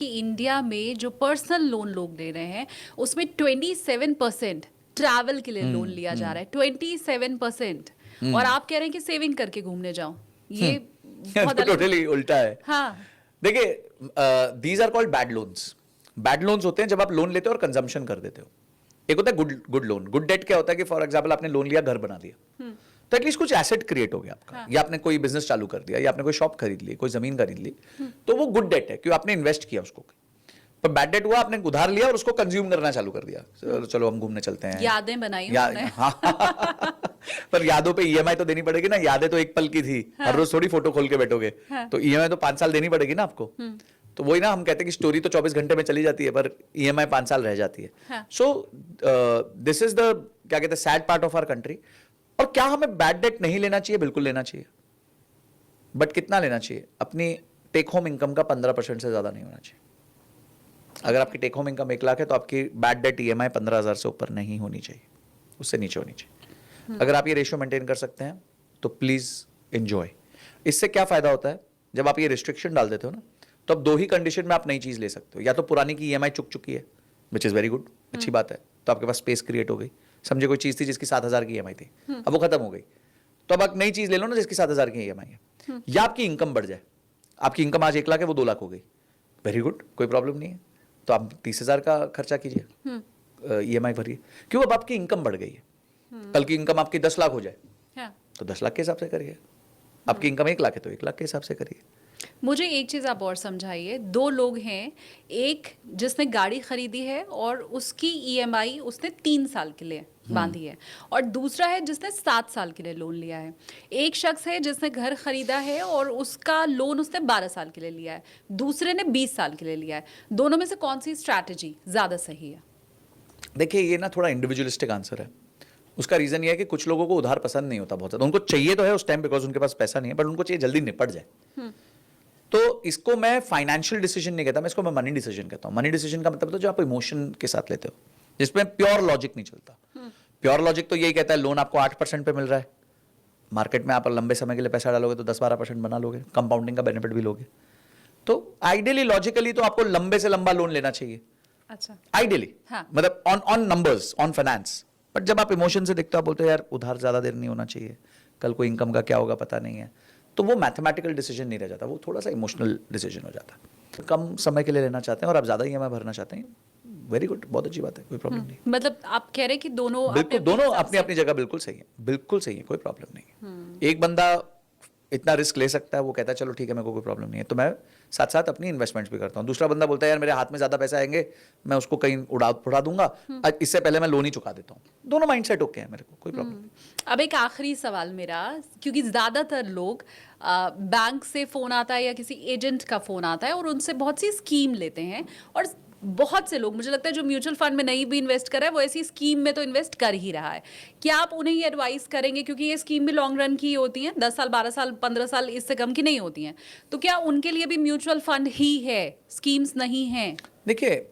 कि इंडिया में जो पर्सनल लोन लोग ले रहे हैं उसमें 27% ट्रैवल के लिए लोन लिया जा रहा है, 27%। और आप कह रहे हैं कि सेविंग करके घूमने जाओ, ये बहुत तो अलग। टोटली उल्टा है। हाँ, देखिए, these are called bad loans. Bad loans होते हैं जब आप लोन लेते हो और कंजम्पशन कर देते हो। एक होता है गुड लोन। गुड डेट क्या होता है कि फॉर एग्जाम्पल आपने लोन लिया, घर बना दिया, तो एटलीस्ट कुछ एसेट क्रिएट हो गया आपका। हाँ। या आपने कोई बिजनेस चालू कर दिया, या आपने कोई शॉप खरीद ली, कोई जमीन खरीद ली, तो वो गुड डेट है क्योंकि आपने इन्वेस्ट किया उसको। पर बैड डेट हुआ, आपने उधार लिया और उसको कंज्यूम करना चालू कर दिया। चलो हम घूमने चलते हैं, यादें बनाई उन्होंने। हाँ। पर यादों पे ईएमआई तो देनी पड़ेगी ना। यादें तो एक पल की थी, हर रोज थोड़ी फोटो खोल के बैठोगे। तो ईएमआई तो 5 साल देनी पड़ेगी ना आपको। तो वही ना, हम कहते हैं कि स्टोरी तो 24 घंटे में चली जाती है, पर ईएमआई 5 साल रह जाती है। सो दिस इज द, क्या कहते हैं, sad part of our country. और क्या हमें बैड डेट नहीं लेना चाहिए? बिल्कुल लेना चाहिए। बट कितना लेना चाहिए? अपनी टेक होम इनकम का 15% से ज्यादा नहीं होना चाहिए। अगर आपकी टेक होम इनकम 1 लाख है तो आपकी बैड डेट ईएमआई 15,000 से ऊपर नहीं होनी चाहिए, उससे नीचे होनी चाहिए। अगर आप ये रेशियो मेंटेन कर सकते हैं तो प्लीज एंजॉय। इससे क्या फायदा होता है? जब आप ये रिस्ट्रिक्शन डाल देते हो ना, तो अब 2 ही कंडीशन में आप नई चीज ले सकते हो। या तो पुरानी की ईएमआई चुक चुकी है, विच इज वेरी गुड, अच्छी बात है, तो आपके पास स्पेस क्रिएट हो गई। समझे कोई चीज थी जिसकी 7,000 की ईएमआई थी, अब वो खत्म हो गई, तो अब आप नई चीज ले लो ना जिसकी 7,000 की ईएमआई है। या आपकी इनकम बढ़ जाए, आपकी इनकम आज 1 लाख है, वो 2 लाख हो गई, वेरी गुड, कोई प्रॉब्लम नहीं है। तो आप 30,000 का खर्चा कीजिए, ईएमआई भरिए, क्यों? अब आपकी इनकम बढ़ गई है। कल की इनकम आपकी 10 लाख हो जाए, हाँ। तो 10 लाख के हिसाब से करिए। आपकी इनकम 1 लाख है तो 1 लाख के हिसाब से करिए। मुझे एक चीज़ आप और समझाइए। 2 लोग हैं, एक जिसने गाड़ी खरीदी है और उसकी ईएमआई उसने 3 साल के लिए बांधी है, और दूसरा है जिसने 7 साल के लिए लोन लिया है। एक शख्स है जिसने घर खरीदा है और उसका लोन उसने 12 साल के लिए लिया है, दूसरे ने 20 साल के लिए लिया है। दोनों में से कौन सी स्ट्रैटेजी ज़्यादा सही है? देखिए, ये ना थोड़ा इंडिविजुअलिस्टिक आंसर है। उसका रीजन ये है कि कुछ लोगों को उधार पसंद नहीं होता बहुत ज्यादा। उनको चाहिए तो है उस टाइम बिकॉज उनके पास पैसा नहीं है, बट उनको चाहिए जल्दी निपट जाए। तो इसको मैं फाइनेंशियल डिसीजन नहीं कहता, मैं इसको मैं मनी डिसीजन कहता हूं। मनी डिसीजन का मतलब तो जो आप इमोशन के साथ लेते हो, जिसमें प्योर लॉजिक नहीं चलता। प्योर लॉजिक तो यही कहता है लोन आपको 8% पे मिल रहा है, मार्केट में आप लंबे समय के लिए पैसा डालोगे तो 10-12% बना लोगे, कंपाउंडिंग का बेनिफिट भी लोगे। तो आइडियली लॉजिकली तो आपको लंबे से लंबा लोन लेना चाहिए, अच्छा, आइडियली। हाँ। मतलब on numbers, on finance. But जब आप इमोशन से देखते हो, आप बोलते हो यार उधार ज्यादा देर नहीं होना चाहिए, कल को इनकम का क्या होगा पता नहीं है, तो वो मैथमेटिकल डिसीजन नहीं रह जाता, वो थोड़ा सा इमोशनल डिसीजन हो जाता है। कम समय के लिए लेना चाहते हैं और आप ज्यादा ईएमआई भरना चाहते हैं, वेरी गुड, बहुत अच्छी बात है, कोई प्रॉब्लम नहीं। मतलब आप कह रहे हैं कि दोनों बिल्कुल, अपने-अपने दोनों हिसाब अपनी से। अपनी जगह बिल्कुल सही है, बिल्कुल सही है, कोई प्रॉब्लम नहीं है। एक बंदा इतना रिस्क ले सकता है, वो कहता है चलो ठीक है, मेरे को कोई प्रॉब्लम नहीं है, तो मैं साथ साथ अपनी इन्वेस्टमेंट्स भी करता हूँ। दूसरा बंदा बोलता है यार मेरे हाथ में ज्यादा पैसे आएंगे, मैं उसको कहीं उड़ा दूंगा, इससे पहले मैं लोन ही चुका देता हूँ। दोनों माइंडसेट ओके है, मेरे को कोई प्रॉब्लम नहीं। अब एक आखिरी सवाल मेरा, क्योंकि ज़्यादातर लोग बैंक से फ़ोन आता है या किसी एजेंट का फ़ोन आता है और उनसे बहुत सी स्कीम लेते हैं, और बहुत से लोग, मुझे लगता है जो म्यूचुअल फंड में नहीं भी इन्वेस्ट कर रहा है वो ऐसी स्कीम में तो इन्वेस्ट कर ही रहा है। क्या आप उन्हें ये एडवाइस करेंगे, क्योंकि ये स्कीम भी लॉन्ग रन की होती हैं, 10 साल 12 साल 15 साल, इससे कम की नहीं होती हैं, तो क्या उनके लिए भी म्यूचुअल फंड ही है, स्कीम्स नहीं हैं? देखिए,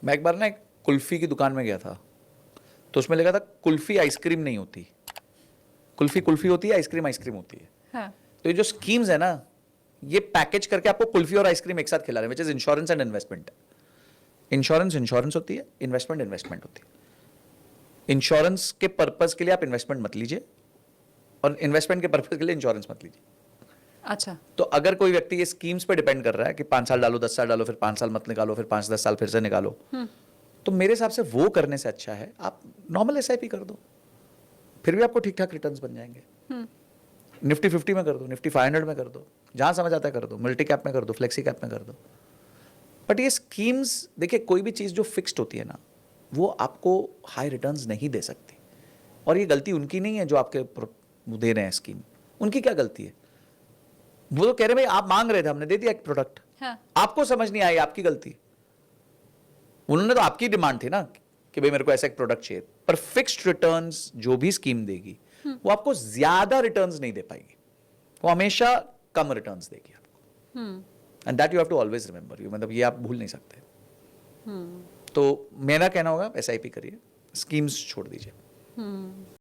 मैं एक बार ना एक कुल्फी की दुकान में गया था, तो उसमें लिखा था कुल्फी आइसक्रीम नहीं होती, कुल्फी कुल्फी होती है, आइसक्रीम आइसक्रीम होती है। हाँ। तो ये जो स्कीम्स है ना, ये पैकेज करके आपको कुल्फी और आइसक्रीम एक साथ खिला रहे हैं, which is insurance and investment. Insurance insurance होती है, इन्वेस्टमेंट इन्वेस्टमेंट होती है। इंश्योरेंस के पर्पज के लिए आप इन्वेस्टमेंट मत लीजिए, और इन्वेस्टमेंट के पर्पज के लिए इंश्योरेंस मत लीजिए। अच्छा। तो अगर कोई व्यक्ति ये स्कीम्स पे डिपेंड कर रहा है कि 5 साल डालो, 10 साल डालो, फिर 5 साल मत निकालो, फिर 5-10 साल फिर से निकालो, तो मेरे हिसाब से वो करने से अच्छा है आप नॉर्मल एसआईपी कर दो, फिर भी आपको ठीक ठाक रिटर्न्स बन जाएंगे। निफ्टी 50 में कर दो, निफ्टी 500 में कर दो, जहां समझ आता है कर दो, मल्टी कैप में कर दो, फ्लेक्सी कैप में कर दो। बट ये स्कीम्स, देखिए कोई भी चीज जो फिक्स्ड होती है ना, वो आपको हाई रिटर्न्स नहीं दे सकती। और ये गलती उनकी नहीं है जो आपके दे रहे हैं स्कीम, उनकी क्या गलती है? वो तो कह रहे भाई आप मांग रहे थे, हमने दे दिया एक प्रोडक्ट, हाँ। आपको समझ नहीं आई, आपकी गलती। उन्होंने तो आपकी डिमांड थी ना कि भाई मेरे को ऐसा एक प्रोडक्ट चाहिए, पर फिक्स्ड रिटर्न्स जो भी स्कीम देगी वो आपको ज्यादा रिटर्न्स नहीं दे पाएगी, वो हमेशा कम रिटर्न्स देगी आपको। And that you have to always remember, you मतलब ये आप भूल नहीं सकते। तो मेरा कहना होगा एसआईपी करिए, स्कीम्स छोड़ दीजिए।